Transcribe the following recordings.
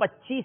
25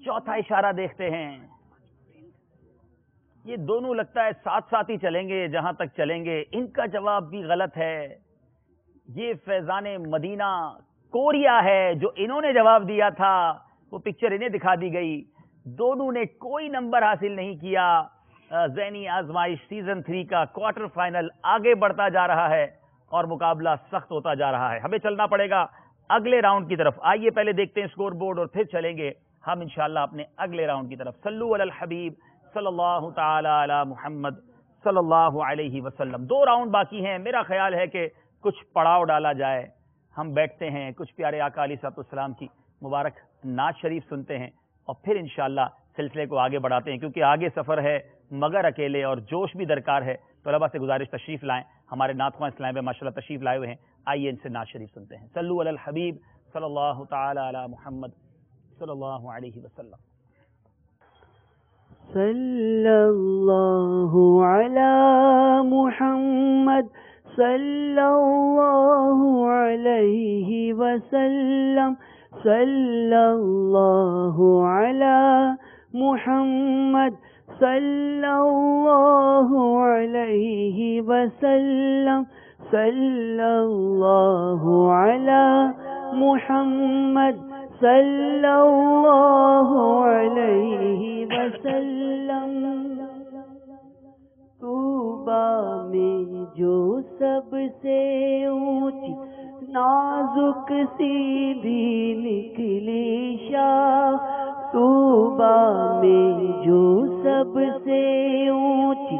چوتھا اشارہ دیکھتے ہیں. یہ دونوں لگتا ہے ساتھ ساتھ ہی چلیں گے جہاں تک چلیں گے. ان کا جواب بھی غلط ہے. یہ فیضان مدینہ کوریا ہے جو انہوں نے جواب دیا تھا. وہ پکچر انہیں دکھا دی گئی. دونوں نے کوئی نمبر حاصل نہیں کیا. ذہنی آزمائش سیزن 3 کا کوارٹر فائنل آگے بڑھتا جا رہا ہے اور مقابلہ سخت ہوتا جا رہا ہے. ہمیں چلنا پڑے گا اگلے راؤنڈ کی طرف. آئیے پہلے دیکھتے ہیں سکور بورڈ اور پھر چلیں گے ہم انشاءاللہ اپنے اگلے راؤنڈ کی طرف. صلو علی الحبیب صلی اللہ تعالی علی محمد صلی اللہ علیہ وسلم. 2 راؤنڈ باقی ہیں. میرا خیال ہے کہ کچھ پڑاؤ ڈالا جائے. ہم بیٹھتے ہیں, کچھ پیارے آقا علیہ الصلوۃ والسلام کی مبارک نعت شریف سنتے ہیں اور پھر انشاءاللہ سلسلے کو آگے بڑھاتے ہیں, کیونکہ آگے سفر ہے مگر اکیلے اور جوش بھی درکار ہے. طلباء سے گزارش تشریف لائیں. ہمارے نعت خواں اسلام میں ماشاءاللہ تشریف لائے ہوئے ہیں. آئیے ان سے نعت شریف سنتے ہیں. صلو علی الحبیب صلی اللہ تعالی علی محمد صلی اللہ علیہ وسلم. صلی اللہ علی محمد صلی اللہ علیہ وسلم. صلی اللہ علی محمد صلی اللہ علیہ وسلم. صلی اللہ علی محمد صلی اللہ علیہ وسلم. طوبیٰ میں جو سب سے اونچی نازک سیدھی نکلی شاخ. طوبیٰ میں جو سب سے اونچی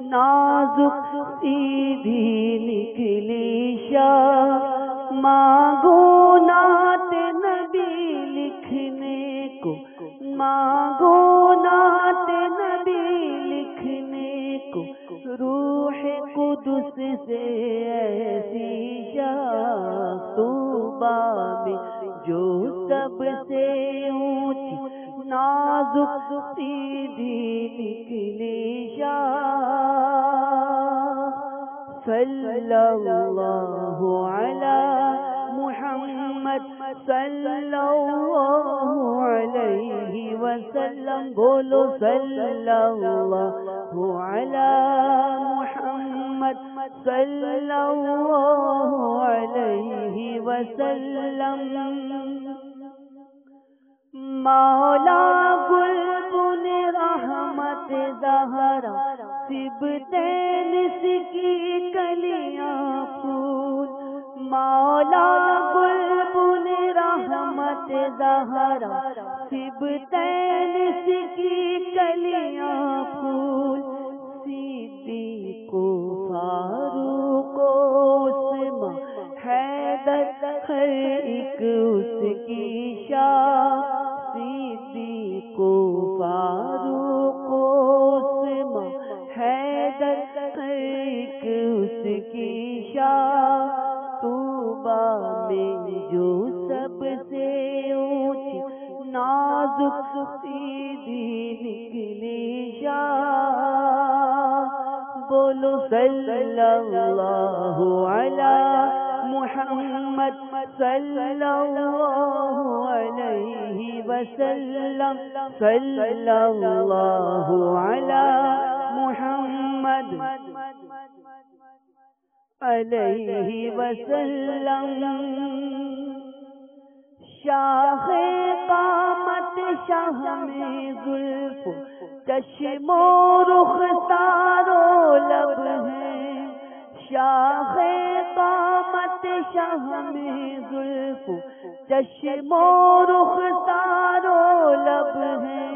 نازک سیدھی نکلی شاخ. مانگو نعت نبی لکھنے کو, مانگو نعت نبی لکھنے کو, روح قدس سے ایسی شاخ. طوبیٰ میں جو سب سے اونچی نازک سیدھی نکلی شاخ. صلی اللہ علی محمد صلی اللہ علیہ وسلم. بولو صلی اللہ علی محمد صلی اللہ علیہ وسلم. مولا گلبن رحمت زہرا سبتین کی کلیاں پھول. مولا گلبن رحمت زہرا سبتین کی کلیاں پھول. صدیق و فاروق و عثمان حیدر ہر ایک اس کی شاخ. صدیق و فاروق و عثمان حیدر ہر ایک اس کی شاخ. طوبیٰ میں جو سب سے اونچی نازک سیدھی نکلی شاخ. بولو صلی اللہ علی محمد صلی اللہ علیہ وسلم. صلی اللہ علی محمد علیہ وسلم. شاخ قامت شاہ میں زلف چشم و رخسار و لب ہے. شاخ قامت شاہ میں زلف چشم و رخسار و لب ہے.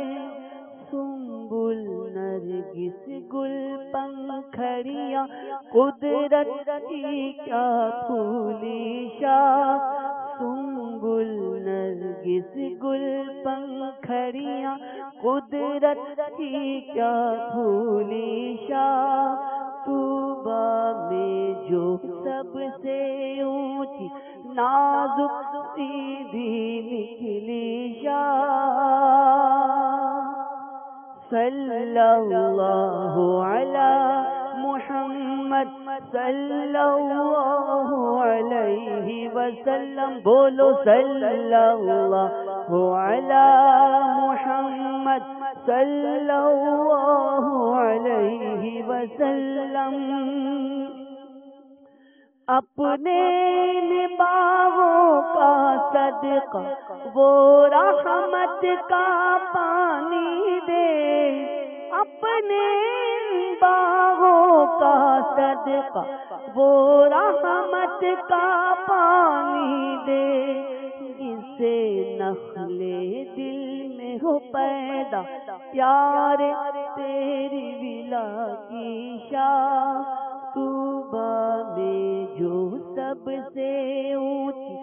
سنبل نرگس گل پنکھڑیاں قدرت کی کیا پھولی شاخ. سنبل نرگس گل پنکھڑیاں قدرت کی کیا پھولی شاخ. طوبیٰ میں جو سب سے اونچی نازک سیدھی نکلی شاخ. صلی اللہ علی محمد صلی اللہ علیہ وسلم. بولو صلی اللہ على محمد صلی اللہ علیہ وسلم. اپنے باغوں کا صدقہ وہ رحمت کا پانی دے. اپنے باغوں کا صدقہ وہ رحمت کا پانی دے. جسے نخلے دل میں ہو پیدا پیارے تیری ولا کی شاخ. طوبیٰ میں جو سب سے اونچی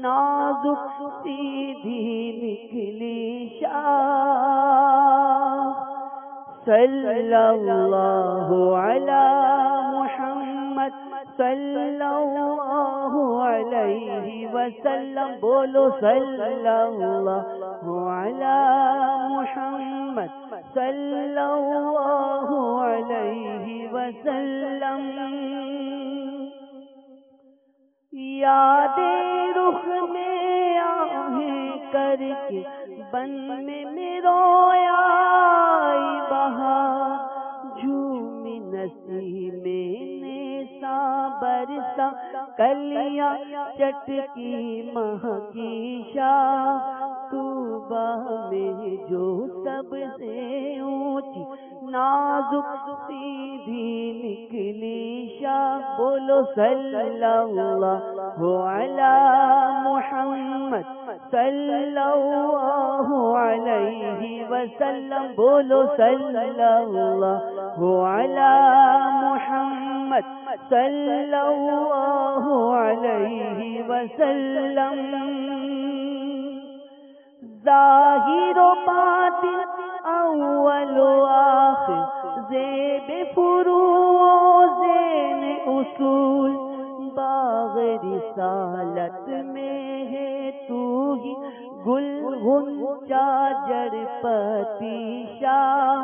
نازک سیدھی نکلی شاخ. صلی اللہ علی محمد صلی اللہ علیہ وسلم. بولو صلی اللہ علی محمد صلی اللہ علیہ وسلم. یاد رخ میں آہیں کر کے بن میں رویا بہار. جھومی نسیمیں نے سا برسا کلیاں چٹکی مہکی شاخ. طوبیٰ میں جو سب سے اونچی نازک سیدھی نکلی شاخ. بولو صلی اللہ علی محمد صلی اللہ علیہ وسلم. بولو صلی اللہ علی محمد صلی اللہ علیہ وسلم. ظاہر و باطن اول و آخر زیب فروع و زین اصول. باغ رسالت میں ہے تو ہی گل غنچہ جڑ پتی شاخ.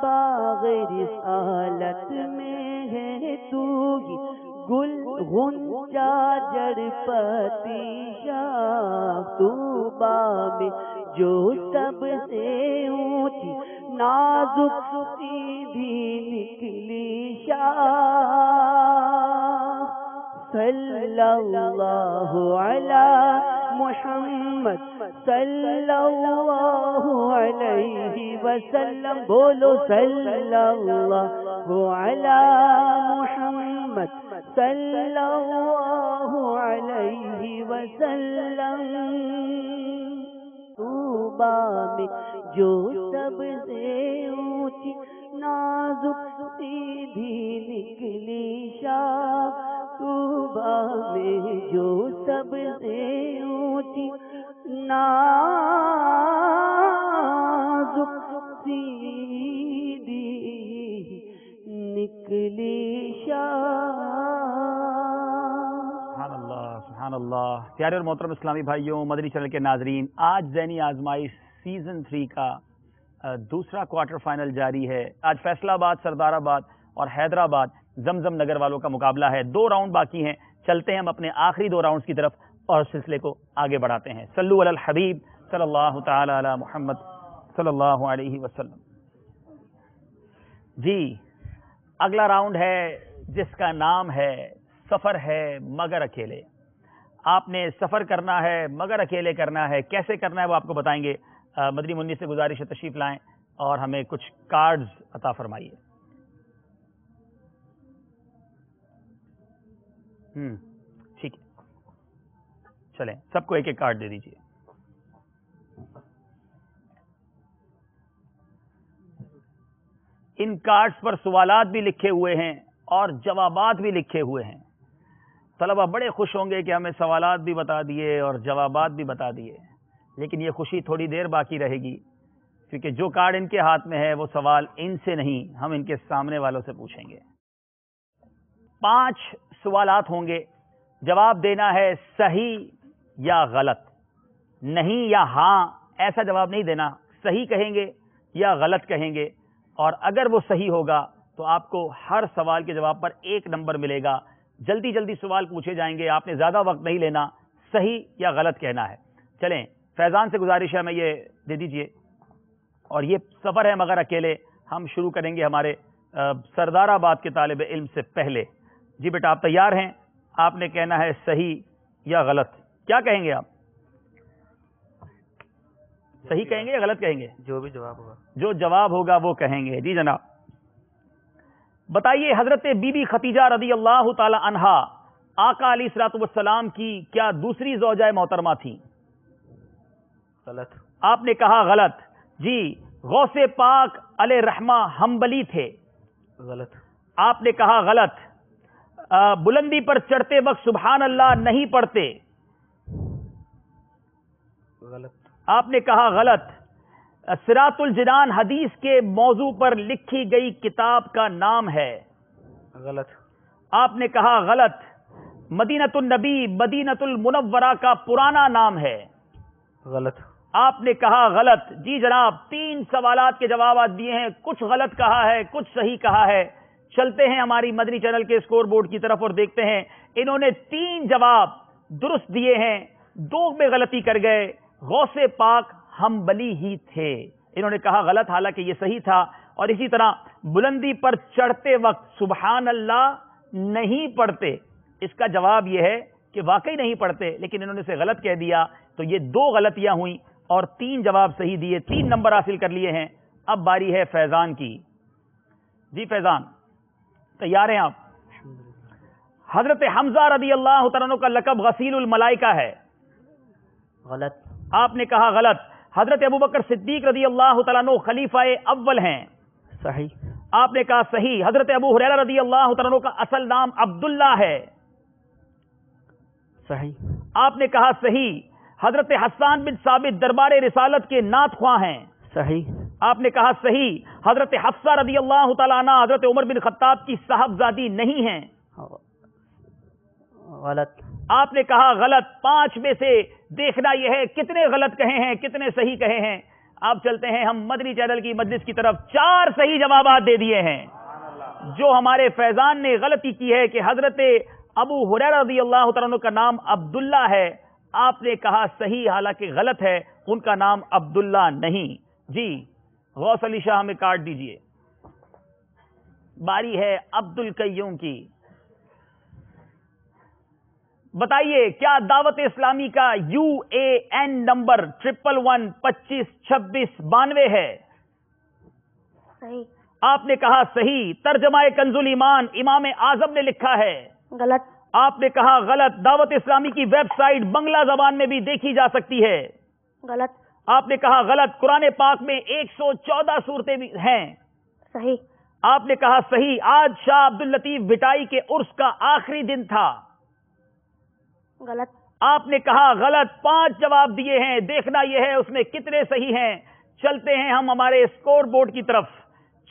باغ رسالت میں ہے تو ہی گل غنچہ جڑ پتی شاخ. طوبیٰ میں جو سب سے اونچی نازک سیدھی نکلی شاخ. صلی اللہ علی محمد صلی اللہ علیہ وسلم. بولو صلی اللہ علی محمد صلی اللہ علیہ وسلم. طوبیٰ میں جو سب سے اونچی نازک سیدھی نکلی شاخ. طوبیٰ میں جو سب سے اونچی نازک سیدھی نکلی شاخ. سبحان اللہ سبحان اللہ. پیارے اور محترم اسلامی بھائیوں، مدنی چینل کے ناظرین، آج ذہنی آزمائش سیزن 3 کا دوسرا کوارٹر فائنل جاری ہے. آج فیصلہ آباد، سردار آباد اور حیدرآباد زمزم نگر والوں کا مقابلہ ہے. 2 راؤنڈ باقی ہیں. چلتے ہیں ہم اپنے آخری 2 راؤنڈز کی طرف اور سلسلے کو آگے بڑھاتے ہیں. صلو علی الحبیب صلی اللہ تعالی علی محمد صلی اللہ علیہ وسلم. جی اگلا راؤنڈ ہے جس کا نام ہے سفر ہے مگر اکیلے. آپ نے سفر کرنا ہے مگر اکیلے کرنا ہے. کیسے کرنا ہے وہ آپ کو بتائیں گے. مدنی منی سے گزارش ہے تشریف لائیں اور ہمیں کچھ کارڈز عطا فرمائیے. ٹھیک ہے، چلیں سب کو ایک ایک کارڈ دے دیجیے. ان کارڈز پر سوالات بھی لکھے ہوئے ہیں اور جوابات بھی لکھے ہوئے ہیں. طلبہ بڑے خوش ہوں گے کہ ہمیں سوالات بھی بتا دیے اور جوابات بھی بتا دیے، لیکن یہ خوشی تھوڑی دیر باقی رہے گی کیونکہ جو کارڈ ان کے ہاتھ میں ہے وہ سوال ان سے نہیں، ہم ان کے سامنے والوں سے پوچھیں گے. 5 سوالات ہوں گے. جواب دینا ہے صحیح یا غلط، نہیں یا ہاں ایسا جواب نہیں دینا. صحیح کہیں گے یا غلط کہیں گے، اور اگر وہ صحیح ہوگا تو آپ کو ہر سوال کے جواب پر 1 نمبر ملے گا. جلدی جلدی سوال پوچھے جائیں گے، آپ نے زیادہ وقت نہیں لینا. صحیح یا غلط کہنا ہے. چلیں فیضان سے گزارش ہے میں یہ دے دیجئے. اور یہ سفر ہے مگر اکیلے. ہم شروع کریں گے ہمارے سردار آباد کے طالب علم سے پہلے. جی بیٹا آپ تیار ہیں؟ آپ نے کہنا ہے صحیح یا غلط. کیا کہیں گے آپ؟ صحیح کہیں گے یا غلط کہیں گے؟ جو بھی جواب ہوگا. جو جواب ہوگا وہ کہیں گے. جی جناب بتائیے حضرت بی بی ختیجہ رضی اللہ تعالی عنہا آقا علیہ الصلوۃ والسلام کی کیا دوسری زوجہ محترمہ تھیں؟ غلط. آپ نے کہا غلط. جی غوث پاک علیہ رحمہ حنبلی تھے. غلط. آپ نے کہا غلط. بلندی پر چڑھتے وقت سبحان اللہ نہیں پڑھتے. غلط. آپ نے کہا غلط. صراط الجنان حدیث کے موضوع پر لکھی گئی کتاب کا نام ہے. غلط. آپ نے کہا غلط. مدینۃ النبی مدینۃ المنورہ کا پرانا نام ہے. غلط. آپ نے کہا غلط. جی جناب 3 سوالات کے جوابات دیے ہیں. کچھ غلط کہا ہے کچھ صحیح کہا ہے. چلتے ہیں ہماری مدنی چینل کے اسکور بورڈ کی طرف اور دیکھتے ہیں. انہوں نے 3 جواب درست دیے ہیں. 2 میں غلطی کر گئے. غوث پاک حنبلی ہی تھے. انہوں نے کہا غلط حالانکہ یہ صحیح تھا. اور اسی طرح بلندی پر چڑھتے وقت سبحان اللہ نہیں پڑھتے. اس کا جواب یہ ہے کہ واقعی نہیں پڑھتے لیکن انہوں نے اسے غلط کہہ دیا. تو یہ 2 غلطیاں ہوئیں اور 3 جواب صحیح دیے. 3 نمبر حاصل کر لیے ہیں. اب باری ہے فیضان کی. جی فیضان تیار ہیں آپ؟ حضرت حمزہ رضی اللہ تعالیٰ عنہ کا لقب غسیل الملائکہ ہے. غلط. آپ نے کہا غلط. حضرت ابوبکر صدیق رضی اللہ تعالیٰ عنہ خلیفہ اول ہیں. صحیح. آپ نے کہا صحیح. حضرت ابو ہریرہ رضی اللہ تعالیٰ عنہ کا اصل نام عبداللہ ہے. صحیح. آپ نے کہا صحیح. حضرت حسان بن ثابت دربار رسالت کے نعت خواں ہیں. صحیح. آپ نے کہا صحیح. حضرت حفصہ رضی اللہ تعالیٰ عنہ حضرت عمر بن خطاب کی صاحبزادی نہیں ہیں. غلط. آپ نے کہا غلط. 5 میں سے دیکھنا یہ ہے کتنے غلط کہے ہیں کتنے صحیح کہے ہیں. آپ چلتے ہیں ہم مدنی چینل کی مجلس کی طرف. 4 صحیح جوابات دے دیے ہیں. جو ہمارے فیضان نے غلطی کی ہے کہ حضرت ابو ہریرہ رضی اللہ تعالیٰ عنہ کا نام عبداللہ ہے. آپ نے کہا صحیح حالانکہ غلط ہے. ان کا نام عبداللہ نہیں. جی غوث علی شاہ ہمیں کارڈ دیجئے. باری ہے عبد القیوم کی. بتائیے کیا دعوت اسلامی کا UAN نمبر 11122592 ہے؟ صحیح. آپ نے کہا صحیح. ترجمہ کنز الایمان امام اعظم نے لکھا ہے. غلط. آپ نے کہا غلط. دعوت اسلامی کی ویب سائٹ بنگلہ زبان میں بھی دیکھی جا سکتی ہے. غلط. آپ نے کہا غلط. قرآن پاک میں 114 صورتیں بھی ہیں. صحیح. آپ نے کہا صحیح. آج شاہ عبد اللطیف بھٹائی کے عرس کا آخری دن تھا. غلط. آپ نے کہا غلط. 5 جواب دیے ہیں. دیکھنا یہ ہے اس میں کتنے صحیح ہیں. چلتے ہیں ہم ہمارے اسکور بورڈ کی طرف.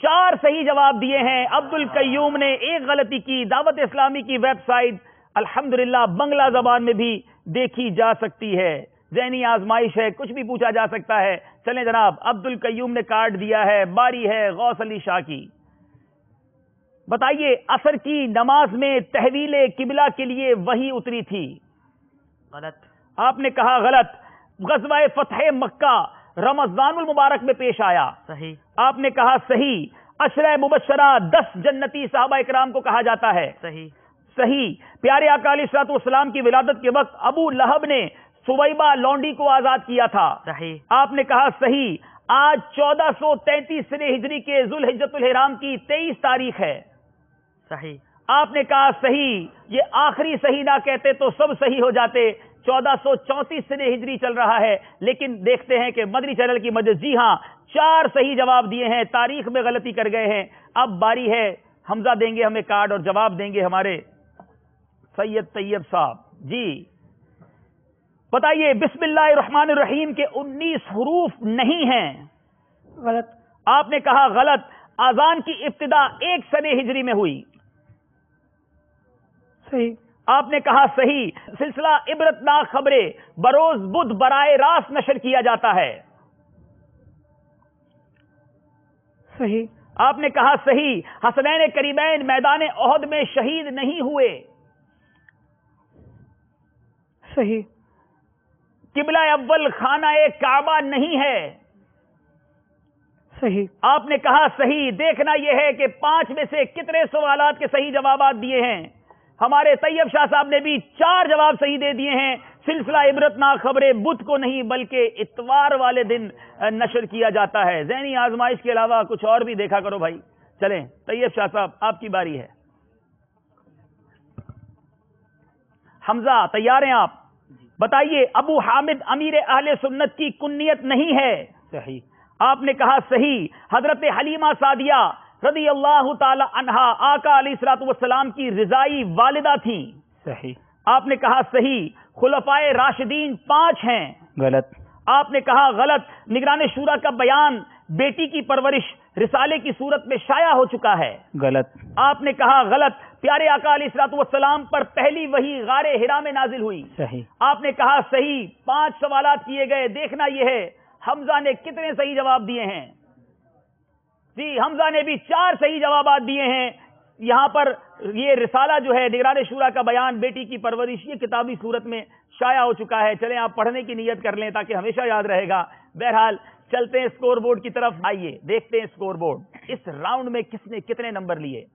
4 صحیح جواب دیے ہیں. عبد القیوم نے 1 غلطی کی. دعوت اسلامی کی ویب سائٹ الحمدللہ بنگلہ زبان میں بھی دیکھی جا سکتی ہے. ذہنی آزمائش ہے کچھ بھی پوچھا جا سکتا ہے. چلیں جناب عبد القیوم نے کارڈ دیا ہے. باری ہے غوث علی شاہ کی. بتائیے عصر کی نماز میں تحویل قبلہ کے لیے وحی اتری تھی. غلط. آپ نے کہا غلط. غزوہ فتح مکہ رمضان المبارک میں پیش آیا. صحیح. آپ نے کہا صحیح. عشرہ مبشرہ 10 جنتی صحابہ اکرام کو کہا جاتا ہے. صحیح. صحیح. پیارے آقا علیہ الصلوۃ والسلام کی ولادت کے وقت ابو لہب نے سویبہ لونڈی کو آزاد کیا تھا. صحیح. آپ نے کہا صحیح. آج 1433 سنہ ہجری کے ذوالحجۃ الحرام کی 23 تاریخ ہے. صحیح. آپ نے کہا صحیح. یہ آخری صحیح نہ کہتے تو سب صحیح ہو جاتے. 1434 سنہ ہجری چل رہا ہے لیکن دیکھتے ہیں کہ مدنی چینل کی مجلس. جی ہاں 4 صحیح جواب دیے ہیں. تاریخ میں غلطی کر گئے ہیں. اب باری ہے حمزہ دیں گے ہمیں کارڈ اور جواب دیں گے ہمارے سید طیب صاحب. جی بتائیے بسم اللہ الرحمن الرحیم کے 19 حروف نہیں ہیں. غلط. آپ نے کہا غلط. اذان کی ابتدا 1 سنہ ہجری میں ہوئی. صحیح. آپ نے کہا صحیح. سلسلہ عبرتناک خبریں بروز بدھ برائے راست نشر کیا جاتا ہے. صحیح. آپ نے کہا صحیح. حسنین کریمین میدان احد میں شہید نہیں ہوئے. صحیح. قبلہ اول خانہ کعبہ نہیں ہے. صحیح. آپ نے کہا صحیح. دیکھنا یہ ہے کہ 5 میں سے کتنے سوالات کے صحیح جوابات دیے ہیں. ہمارے طیب شاہ صاحب نے بھی 4 جواب صحیح دے دیے ہیں. سلسلہ عبرتناک خبریں بدھ کو نہیں بلکہ اتوار والے دن نشر کیا جاتا ہے. ذہنی آزمائش کے علاوہ کچھ اور بھی دیکھا کرو بھائی. چلیں طیب شاہ صاحب آپ کی باری ہے. حمزہ تیار ہیں آپ؟ بتائیے. ابو حامد امیر اہل سنت کی کنیت نہیں ہے. صحیح. آپ نے کہا صحیح. حضرت حلیمہ سعدیہ رضی اللہ تعالی عنہا آقا علیہ الصلوۃ والسلام کی رضائی والدہ تھیں. صحیح. آپ نے کہا صحیح. خلفائے راشدین 5 ہیں. غلط. آپ نے کہا غلط. نگران شورا کا بیان بیٹی کی پرورش رسالے کی صورت میں شائع ہو چکا ہے. غلط. آپ نے کہا غلط. پیارے آقا علیہ الصلوۃ والسلام پر پہلی وحی غار حرا میں نازل ہوئی. صحیح. آپ نے کہا صحیح. 5 سوالات کیے گئے. دیکھنا یہ ہے حمزہ نے کتنے صحیح جواب دیے ہیں. جی حمزہ نے بھی 4 صحیح جوابات دیے ہیں. یہاں پر یہ رسالہ جو ہے نگران شورا کا بیان بیٹی کی پرورش یہ کتابی صورت میں شائع ہو چکا ہے. چلیں آپ پڑھنے کی نیت کر لیں تاکہ ہمیشہ یاد رہے گا. بہرحال چلتے ہیں اسکور بورڈ کی طرف. آئیے دیکھتے ہیں اسکور بورڈ. اس راؤنڈ میں کس نے کتنے نمبر لیے؟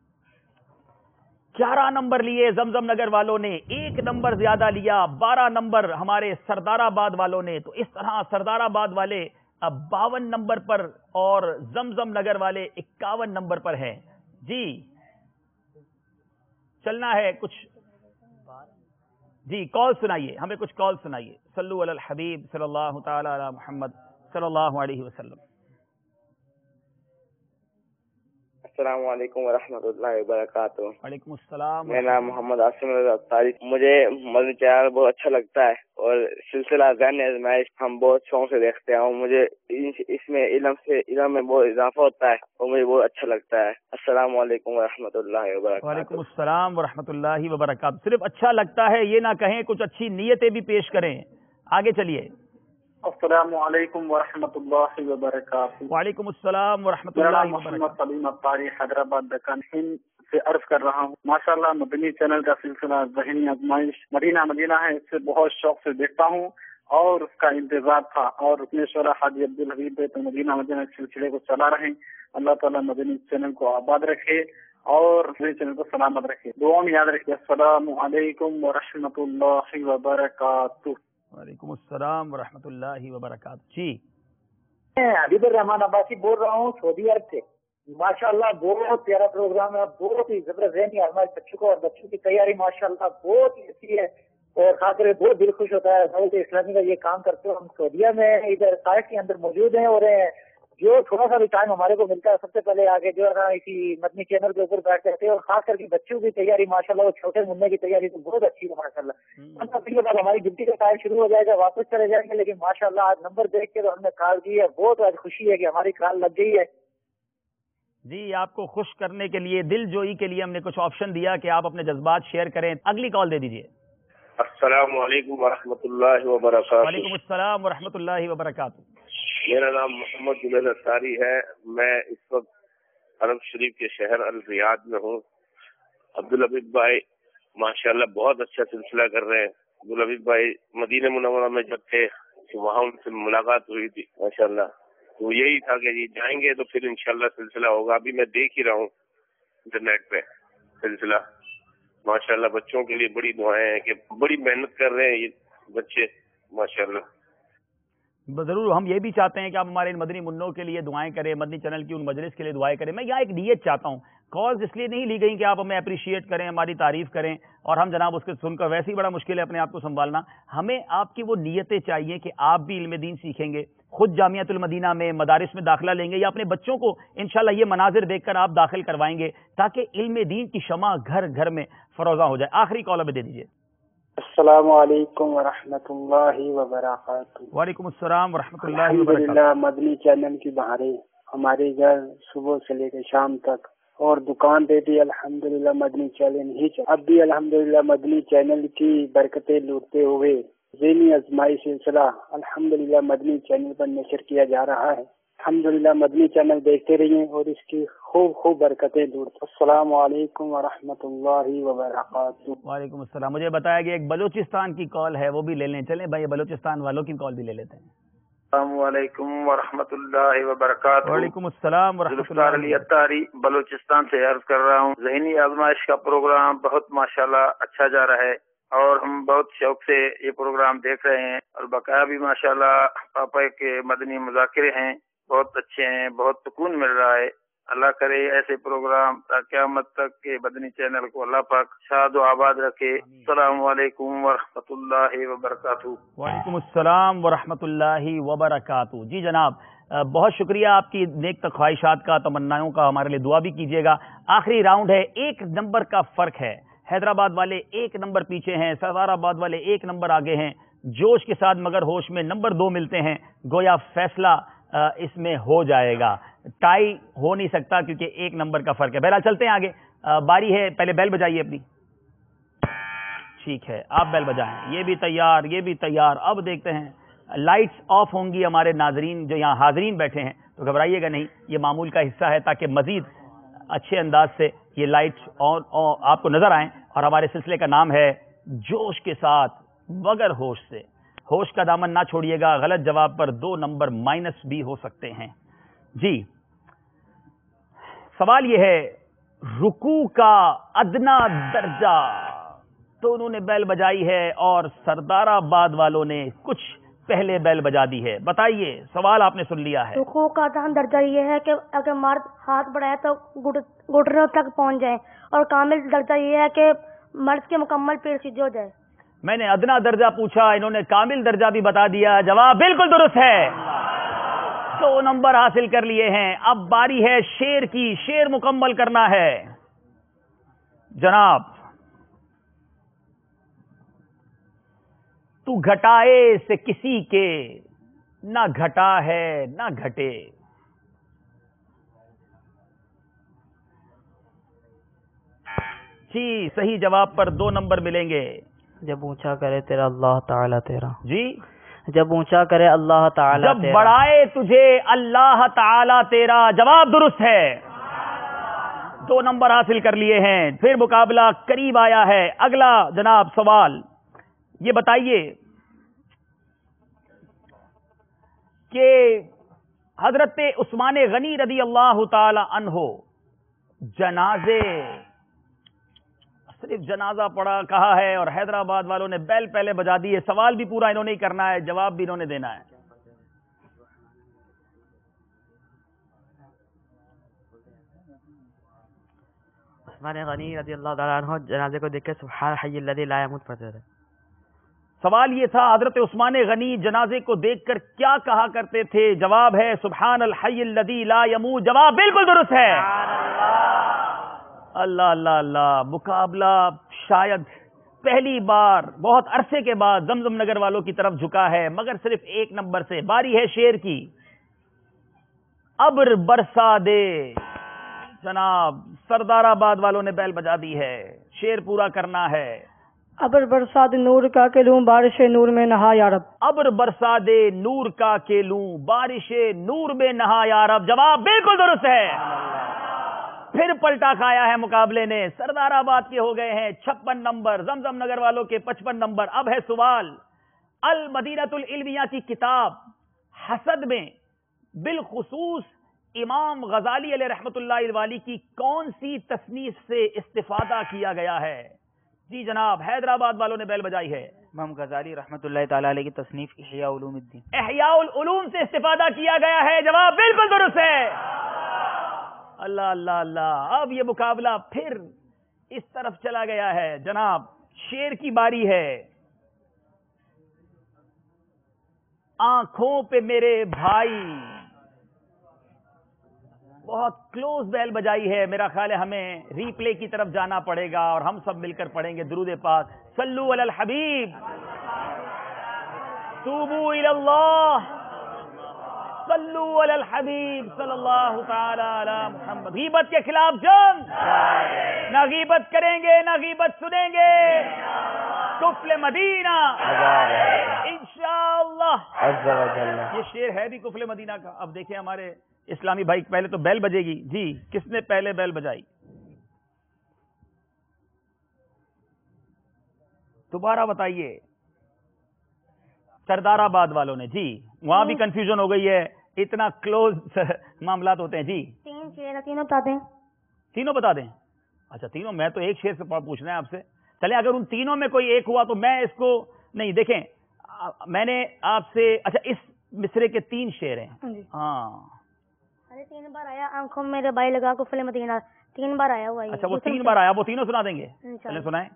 11 نمبر لیے زمزم نگر والوں نے. 1 نمبر زیادہ لیا. 12 نمبر ہمارے سردار آباد والوں نے. تو اس طرح سردار آباد والے 52 نمبر پر اور زمزم نگر والے 51 نمبر پر ہیں. جی چلنا ہے کچھ. جی کال سنائیے ہمیں. کچھ کال سنائیے. صلو علی الحبیب صلی اللہ تعالی علی محمد صلی اللہ علیہ وسلم. السلام علیکم ورحمۃ اللہ وبرکاتہ. وعلیکم السلام. میرا نام محمد عاصم رضا. مجھے مدنی چینل بہت اچھا لگتا ہے اور سلسلہ ذہنی آزمائش ہم بہت شوق سے دیکھتے ہیں اور مجھے اس میں علم میں بہت اضافہ ہوتا ہے اور مجھے بہت اچھا لگتا ہے. السلام علیکم ورحمۃ اللہ وبرکاتہ. وعلیکم السلام ورحمۃ اللہ وبرکاتہ. صرف اچھا لگتا ہے یہ نہ کہیں, کچھ اچھی نیتیں بھی پیش کریں. آگے چلیے. السلام علیکم ورحمۃ اللہ وبرکاتہ. وعلیکم السلام ورحمۃ میرا اللہ نام محمد وبرکاتہ. سلیم افطاری حیدرآباد دکن ہند سے عرض کر رہا ہوں. ماشاءاللہ مدنی چینل کا سلسلہ ذہنی آزمائش مدینہ ہے, اس سے بہت شوق سے دیکھتا ہوں اور اس کا انتظار تھا. اور رکن شورا حاجی عبدالحبیب تو مدینہ سلسلے کو چلا رہے ہیں. اللہ تعالیٰ مدنی چینل کو آباد رکھے اور مدنی چینل کو سلامت رکھے. دعا میں یاد رکھیے. السلام علیکم ورحمۃ اللہ وبرکاتہ. وعلیکم السلام ورحمۃ اللہ وبرکاتہ. جی میں حبیب الرحمان عباسی بول رہا ہوں سعودی عرب سے. ماشاءاللہ بہت پیارا پروگرام ہے, بہت ہی زبردست ذہنی آزمائش بچوں کو اور بچوں کی تیاری ماشاءاللہ بہت ہی اچھی ہے اور خاص کر بہت دل خوش ہوتا ہے. دعوت اسلامی کا یہ کام کرتے ہو. ہم سعودیہ میں ادھر سائٹ کے اندر موجود ہیں اور جو تھوڑا سا بھی ٹائم ہمارے کو ملتا ہے سب سے پہلے آگے جو ہے نا اسی مدنی چینل کے اوپر بیٹھ جاتے ہیں اور خاص کر کے بچوں کی تیاری ماشاءاللہ وہ چھوٹے منع کی تیاری تو بہت اچھی ہے ماشاءاللہ. اس کے بعد ہماری ڈیوٹی کا ٹائم شروع ہو جائے گا, واپس چلے جائیں گے, لیکن ماشاءاللہ آج نمبر دیکھ کے تو ہم نے کال کی ہے. بہت آج خوشی ہے کہ ہماری کال لگ گئی ہے. جی آپ کو خوش کرنے کے لیے دل جوئی کے لیے ہم نے کچھ آپشن دیا کہ آپ اپنے جذبات شیئر کریں. اگلی کال دے دیجیے. السلام علیکم ورحمۃ اللہ وبرکاتہ. وعلیکم السلام ورحمۃ اللہ وبرکاتہ. میرا نام محمد جنید اتاری ہے. میں اس وقت عرب شریف کے شہر الریاض میں ہوں. عبدالحبیب بھائی ماشاءاللہ بہت اچھا سلسلہ کر رہے ہیں. عبدالحبیب بھائی مدینہ منورہ میں جب تھے وہاں ان سے ملاقات ہوئی تھی ماشاءاللہ. تو یہی تھا کہ جی جائیں گے تو پھر انشاءاللہ سلسلہ ہوگا. ابھی میں دیکھ ہی رہا ہوں انٹرنیٹ پہ سلسلہ. ماشاءاللہ بچوں کے لیے بڑی دعائیں ہیں کہ بڑی محنت کر رہے ہیں یہ بچے ماشاءاللہ. ضرور ہم یہ بھی چاہتے ہیں کہ آپ ہمارے ان مدنی منوں کے لیے دعائیں کریں, مدنی چینل کی ان مجلس کے لیے دعائیں کریں. میں یہاں ایک نیت چاہتا ہوں. کالز اس لیے نہیں لی گئی کہ آپ ہمیں اپریشیٹ کریں, ہماری تعریف کریں اور ہم جناب اس کے سن کر, ویسے ہی بڑا مشکل ہے اپنے آپ کو سنبھالنا. ہمیں آپ کی وہ نیتیں چاہیے کہ آپ بھی علم دین سیکھیں گے, خود جامعۃ المدینہ میں مدارس میں داخلہ لیں گے یا اپنے بچوں کو انشاءاللہ یہ مناظر دیکھ کر آپ داخل کروائیں گے تاکہ علم دین کی شمع گھر گھر میں فروزاں ہو جائے. آخری کال اب دے دیجیے. السلام علیکم ورحمۃ اللہ وبرکاتہ. وعلیکم السلام ورحمۃ اللہ الحمدللہ وبرکاتہ. مدنی چینل کی بہاریں ہمارے گھر صبح سے لے کے شام تک اور دکان پہ بھی الحمدللہ مدنی چینل ہی اب بھی الحمدللہ مدنی چینل کی برکتیں لوٹتے ہوئے ذہنی آزمائش سلسلہ الحمدللہ مدنی چینل پر نشر کیا جا رہا ہے. الحمدللہ مدنی چینل دیکھتے رہیے اور اس کی خوب خوب برکتیں دور. السلام علیکم ورحمۃ اللہ وبرکاتہ. وعلیکم السلام. مجھے بتایا گیا ایک بلوچستان کی کال ہے, وہ بھی لے لیں. چلیں بھائی بلوچستان والوں کی کال بھی لے لیتے ہیں. السلام علیکم ورحمۃ اللہ وبرکاتہ. وعلیکم السلام ورحمۃ ذوالفقار علی اتاری بلوچستان سے عرض کر رہا ہوں. ذہنی آزمائش کا پروگرام بہت ماشاءاللہ اچھا جا رہا ہے اور ہم بہت شوق سے یہ پروگرام دیکھ رہے ہیں اور بقایا بھی ماشاءاللہ پاپا کے مدنی مذاکرے ہیں, بہت اچھے ہیں, بہت سکون مل رہا ہے. اللہ کرے ایسے پروگرام قیامت تک کے مدنی چینل کو اللہ پاک شاد و آباد رکھے. السلام علیکم ورحمۃ اللہ وبرکاتہ. وعلیکم السلام ورحمۃ اللہ وبرکاتہ. جی جناب, بہت شکریہ آپ کی نیک خواہشات کا, تمناؤں کا. ہمارے لیے دعا بھی کیجیے گا. آخری راؤنڈ ہے, 1 نمبر کا فرق ہے. حیدرآباد والے 1 نمبر پیچھے ہیں, سردار آباد والے 1 نمبر آگے ہیں. جوش کے ساتھ مگر ہوش میں نمبر 2 ملتے ہیں. گویا فیصلہ اس میں ہو جائے گا. ٹائی ہو نہیں سکتا کیونکہ 1 نمبر کا فرق ہے. بہرحال چلتے ہیں آگے. باری ہے, پہلے بیل بجائیے اپنی. ٹھیک ہے, آپ بیل بجائیں. یہ بھی تیار, یہ بھی تیار. اب دیکھتے ہیں, لائٹس آف ہوں گی. ہمارے ناظرین جو یہاں حاضرین بیٹھے ہیں تو گھبرائیے گا نہیں, یہ معمول کا حصہ ہے تاکہ مزید اچھے انداز سے یہ لائٹس آپ کو نظر آئیں. اور ہمارے سلسلے کا نام ہے جوش کے ساتھ مگر ہوش سے. ہوش کا دامن نہ چھوڑیے گا. غلط جواب پر 2 نمبر مائنس بھی ہو سکتے ہیں. جی, سوال یہ ہے, رکوع کا ادنا درجہ. تو انہوں نے بیل بجائی ہے اور سردار آباد والوں نے کچھ پہلے بیل بجا دی ہے. بتائیے, سوال آپ نے سن لیا ہے. رکوع کا ادنا درجہ یہ ہے کہ اگر مرد ہاتھ بڑھائے تو گھٹنوں تک پہنچ جائیں, اور کامل درجہ یہ ہے کہ مرد کے مکمل پیر سیدھے ہو جائے. میں نے ادنا درجہ پوچھا, انہوں نے کامل درجہ بھی بتا دیا. جواب بالکل درست ہے. 2 نمبر حاصل کر لیے ہیں. اب باری ہے شیر کی. شیر مکمل کرنا ہے جناب. تو گھٹائے سے کسی کے نہ گھٹا ہے نہ گھٹے. جی, صحیح جواب پر 2 نمبر ملیں گے. جب اونچا کرے تیرا اللہ تعالیٰ تیرا. جی, جب اونچا کرے اللہ تعالیٰ جب تیرا. بڑھائے تجھے اللہ تعالیٰ تیرا. جواب درست ہے. 2 نمبر حاصل کر لیے ہیں. پھر مقابلہ قریب آیا ہے. اگلا جناب سوال یہ بتائیے کہ حضرت عثمان غنی رضی اللہ تعالی عنہ جنازے, صرف جنازہ پڑھا کہا ہے اور حیدرآباد والوں نے بیل پہلے بجا دی ہے. سوال بھی پورا انہوں نے ہی کرنا ہے, جواب بھی انہوں نے دینا ہے. عثمان غنی رضی اللہ تعالیٰ عنہ جنازے کو دیکھ کے سبحان حی الذی لا یموت پڑھتے تھے. سوال یہ تھا, حضرت عثمان غنی جنازے کو دیکھ کر کیا کہا کرتے تھے. جواب ہے سبحان الحی الذی لا یموت. جواب بالکل درست ہے. اللہ اللہ اللہ. مقابلہ شاید پہلی بار بہت عرصے کے بعد زمزم نگر والوں کی طرف جھکا ہے, مگر صرف 1 نمبر سے. باری ہے شیر کی. ابر برسا دے. جناب سردار آباد والوں نے بیل بجا دی ہے. شیر پورا کرنا ہے. ابر برسات نور کا کے لوں بارش نور میں نہا یا رب. ابر برسا دے نور کا کے لوں بارش نور میں نہا یا رب. جواب بالکل درست ہے. پھر پلٹا کھایا ہے مقابلے نے. سردار آباد کے ہو گئے ہیں 56 نمبر, زمزم نگر والوں کے 55 نمبر. اب ہے سوال, المدینۃ العلمیہ کی کتاب حسد میں بالخصوص امام غزالی علیہ رحمۃ اللہ الوالی کی کون سی تصنیف سے استفادہ کیا گیا ہے. جی جناب, حیدرآباد والوں نے بیل بجائی ہے. امام غزالی رحمۃ اللہ تعالیٰ علیہ کی تصنیف احیاء علوم الدین. احیاء العلوم سے استفادہ کیا گیا ہے. جواب بالکل درست ہے. اللہ اللہ اللہ. اب یہ مقابلہ پھر اس طرف چلا گیا ہے. جناب شیر کی باری ہے. آنکھوں پہ میرے بھائی. بہت کلوز بیل بجائی ہے. میرا خیال ہے ہمیں ری پلے کی طرف جانا پڑے گا اور ہم سب مل کر پڑھیں گے درود پاک. صلو علی الحبیب, توبو الی اللہ, صلو علی الحبیب صلی اللہ تعالی علی محمد. غیبت کے خلاف جنگ, نہ غیبت کریں گے نہ غیبت سنیں گے. طفل مدینہ انشاءاللہ. اللہ عز وجل. یہ شعر ہے بھی کفل مدینہ کا. اب دیکھیں ہمارے اسلامی بھائی, پہلے تو بیل بجے گی جی. کس نے پہلے بیل بجائی؟ دوبارہ بتائیے. سردار آباد والوں نے جی. وہاں بھی کنفیوژن ہو گئی ہے, اتنا کلوز معاملات ہوتے ہیں جی. 3 شعر تینوں بتا دیں. تینوں بتا دیں. اچھا تینوں, میں تو ایک شعر سے پوچھنا ہے آپ سے. چلیں اگر ان تینوں میں کوئی ایک ہوا تو میں اس کو نہیں. دیکھیں میں نے آپ سے, اچھا اس مصرے کے 3 شعر ہیں. ہاں ارے 3 بار آیا آنکھوں میں میرے بھائی لگا کفل مدینہ, 3 بار آیا ہوا ہے. اچھا وہ 3 بار آیا, وہ تینوں سنا دیں گے. چلیں سنائیں.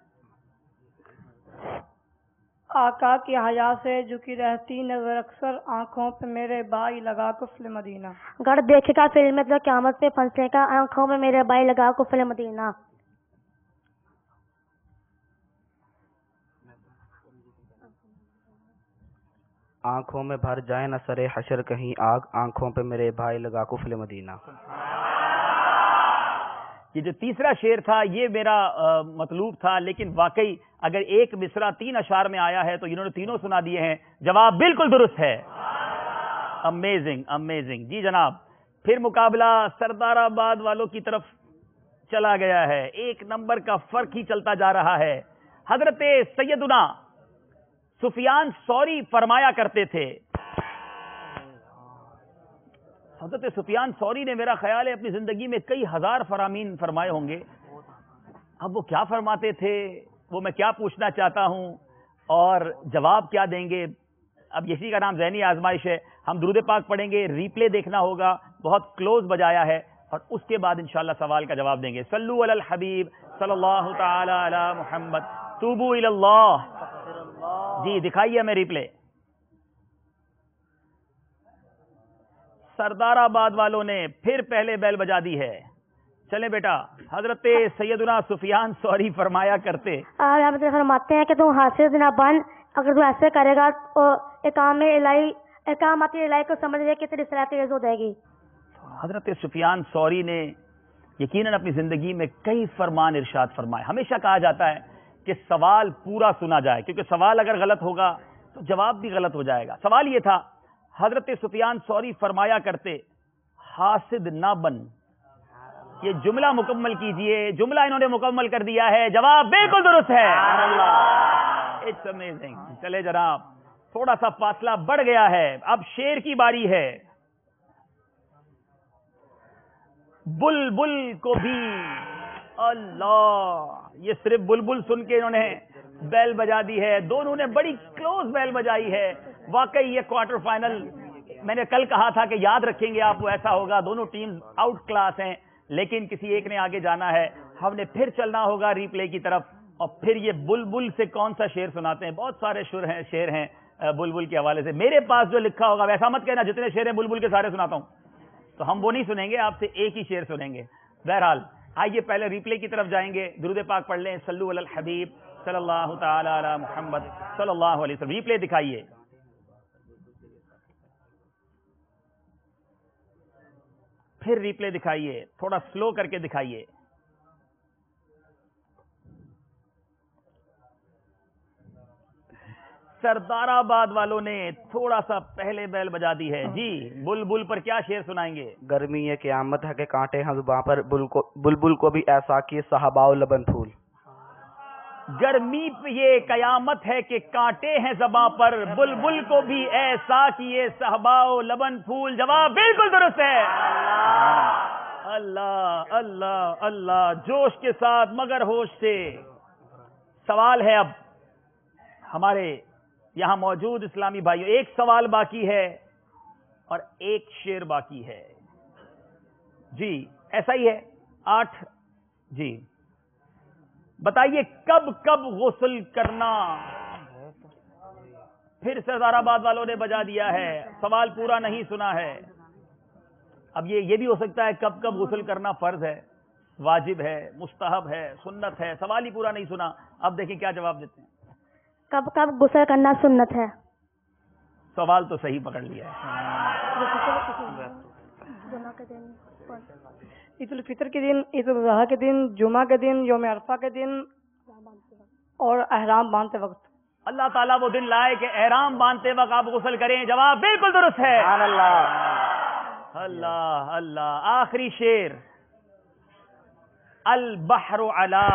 آقا کی حیا سے جھکی رہتی نظر اکثر آنکھوں پہ میرے بھائی لگا کفل مدینہ. گڑھ دیکھے گا فلم میں تو قیامت پہ پھنسے گا, آنکھوں میں میرے بھائی لگا کفل مدینہ. آنکھوں میں بھر جائے نہ سرے حشر کہیں آگ, آنکھوں پہ میرے بھائی لگا کفل مدینہ. یہ جو تیسرا شعر تھا یہ میرا مطلوب تھا, لیکن واقعی اگر ایک مصرع 3 اشعار میں آیا ہے تو انہوں نے تینوں سنا دیے ہیں. جواب بالکل درست ہے. Amazing amazing. جی جناب, پھر مقابلہ سردار آباد والوں کی طرف چلا گیا ہے. 1 نمبر کا فرق ہی چلتا جا رہا ہے. حضرت سیدنا سفیان ثوری فرمایا کرتے تھے, حضرت سفیان ثوری نے میرا خیال ہے اپنی زندگی میں کئی ہزار فرامین فرمائے ہوں گے. اب وہ کیا فرماتے تھے وہ میں کیا پوچھنا چاہتا ہوں اور جواب کیا دیں گے. اب اسی کا نام ذہنی آزمائش ہے. ہم درود پاک پڑھیں گے, ریپلے دیکھنا ہوگا, بہت کلوز بجایا ہے, اور اس کے بعد انشاءاللہ سوال کا جواب دیں گے. صلو علی الحبیب صلی اللہ تعالی علی محمد, توبو الی اللہ. جی دکھائیے ہمیں ریپلے. سردار آباد والوں نے پھر پہلے بیل بجا دی ہے. چلیں بیٹا, حضرت سیدنا سفیان ثوری فرمایا کرتے. آپ فرماتے ہیں کہ تم حاصل نہ بن, اگر تو ایسے کرے گا تو اقامت الہی کو سمجھ لے کہ تیری صلاح تیز ہو جائے گی. حضرت سفیان ثوری نے یقیناً اپنی زندگی میں کئی فرمان ارشاد فرمائے. ہمیشہ کہا جاتا ہے کہ سوال پورا سنا جائے, کیونکہ سوال اگر غلط ہوگا تو جواب بھی غلط ہو جائے گا. سوال یہ تھا, حضرت سفیان ثوری فرمایا کرتے حاسد نہ بن. یہ جملہ مکمل کیجئے. جملہ انہوں نے مکمل کر دیا ہے. جواب بالکل درست ہے. It's amazing. چلے جناب, تھوڑا سا فاصلہ بڑھ گیا ہے. اب شیر کی باری ہے. بلبل کو بھی اللہ, یہ صرف بلبل سن کے انہوں نے بیل بجا دی ہے. دونوں نے بڑی کلوز بیل بجائی ہے. واقعی یہ کوارٹر فائنل, میں نے کل کہا تھا کہ یاد رکھیں گے آپ, وہ ایسا ہوگا. دونوں ٹیمز آؤٹ کلاس ہیں, لیکن کسی ایک نے آگے جانا ہے. ہم نے پھر چلنا ہوگا ریپلے کی طرف, اور پھر یہ بلبل سے کون سا شعر سناتے ہیں. بہت سارے شعر ہیں بلبل کے حوالے سے. میرے پاس جو لکھا ہوگا, ویسا مت کہنا جتنے شعر ہیں بلبل کے سارے سناتا ہوں, تو ہم وہ نہیں سنیں گے, آپ سے ایک ہی شعر سنیں گے. بہرحال آئیے پہلے ریپلے کی طرف جائیں گے. درود پاک پڑھ لیں. صلو علی الحبیب صلی اللہ تعالی علی محمد صلی اللہ علیہ وسلم. ریپلے دکھائیے. پھر ریپلے دکھائیے, تھوڑا سلو کر کے دکھائیے. سردار آباد والوں نے تھوڑا سا پہلے بیل بجا دی ہے. جی بلبل پر کیا شعر سنائیں گے؟ گرمی یہ قیامت ہے کہ کانٹے ہیں زباں پر, بلبل کو بھی ایسا کیے صحابہ و لبن پھول. گرمی پہ یہ قیامت ہے کہ کانٹے ہیں زباں پر, بلبل کو بھی ایسا کیے صحبا و لبن پھول. جواب بالکل درست ہے. اللہ اللہ اللہ, جوش کے ساتھ مگر ہوش سے. سوال ہے اب ہمارے یہاں موجود اسلامی بھائیوں, ایک سوال باقی ہے اور ایک شعر باقی ہے. جی ایسا ہی ہے. 8 جی بتائیے کب کب غسل کرنا. پھر سردار آباد والوں نے بجا دیا ہے. سوال پورا نہیں سنا ہے. اب یہ بھی ہو سکتا ہے کب کب غسل کرنا فرض ہے, واجب ہے, مستحب ہے, سنت ہے. سوال ہی پورا نہیں سنا. اب دیکھیں کیا جواب دیتے ہیں. کب کب غسل کرنا سنت ہے. سوال تو صحیح پکڑ لیا ہے. عید الفطر کے دن, عید الاضحیٰ کے دن, جمعہ کے دن, یوم عرفہ کے دن, اور احرام باندھتے وقت. اللہ تعالیٰ وہ دن لائے کہ احرام باندھتے وقت آپ غسل کریں. جواب بالکل درست ہے. اللہ اللہ. آخری شیر. البحر علا.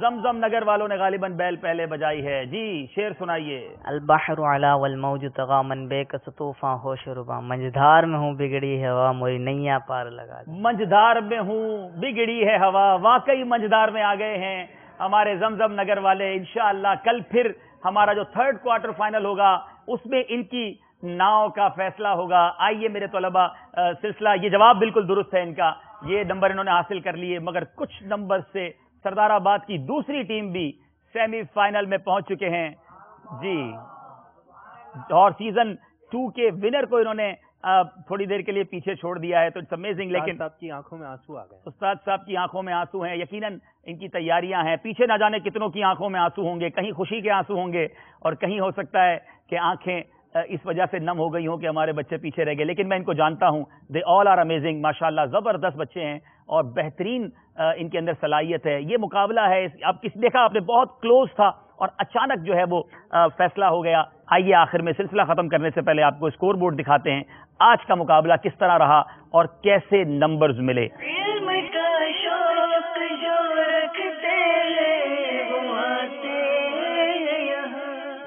زمزم نگر والوں نے غالباً بیل پہلے بجائی ہے. جی شیر سنائیے. البحر علا والموج طغا من بے کس طوفان ہوش ربا منجدھار میں ہوں بگڑی ہے ہوا موری نیا پار لگا. منجدار میں ہوں بگڑی ہے ہوا. واقعی منجدار میں آ گئے ہیں ہمارے زمزم نگر والے. انشاءاللہ کل پھر ہمارا جو 3rd کوارٹر فائنل ہوگا اس میں ان کی ناؤ کا فیصلہ ہوگا. آئیے میرے طلبہ سلسلہ. یہ جواب بالکل درست ہے ان کا. یہ نمبر انہوں نے حاصل کر لیے مگر کچھ نمبر سے سردار آباد کی دوسری ٹیم بھی سیمی فائنل میں پہنچ چکے ہیں. جی اور سیزن 2 کے ونر کو انہوں نے تھوڑی دیر کے لیے پیچھے چھوڑ دیا ہے. تو اٹس امیزنگ. لیکن صاحب کی آنکھوں میں آنسو آ گئے. استاد صاحب کی آنکھوں میں آنسو ہیں. یقیناً ان کی تیاریاں ہیں. پیچھے نہ جانے کتنوں کی آنکھوں میں آنسو ہوں گے. کہیں خوشی کے آنسو ہوں گے اور کہیں ہو سکتا ہے کہ آنکھیں اس وجہ سے نم ہو گئی ہوں کہ ہمارے بچے پیچھے رہ گئے. لیکن میں ان کو جانتا ہوں. دے آل آر امیزنگ. ماشاءاللہ زبردست بچے ہیں اور بہترین ان کے اندر صلاحیت ہے. یہ مقابلہ ہے. اب کس دیکھا آپ نے بہت کلوز تھا اور اچانک جو ہے وہ فیصلہ ہو گیا. آئیے آخر میں سلسلہ ختم کرنے سے پہلے آپ کو اسکور بورڈ دکھاتے ہیں. آج کا مقابلہ کس طرح رہا اور کیسے نمبرز ملے.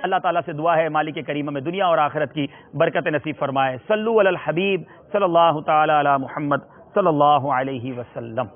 اللہ تعالیٰ سے دعا ہے مالک کریم میں دنیا اور آخرت کی برکت نصیب فرمائے. صلو علی الحبیب صلی اللہ تعالی علی محمد صلی اللہ علیہ وسلم.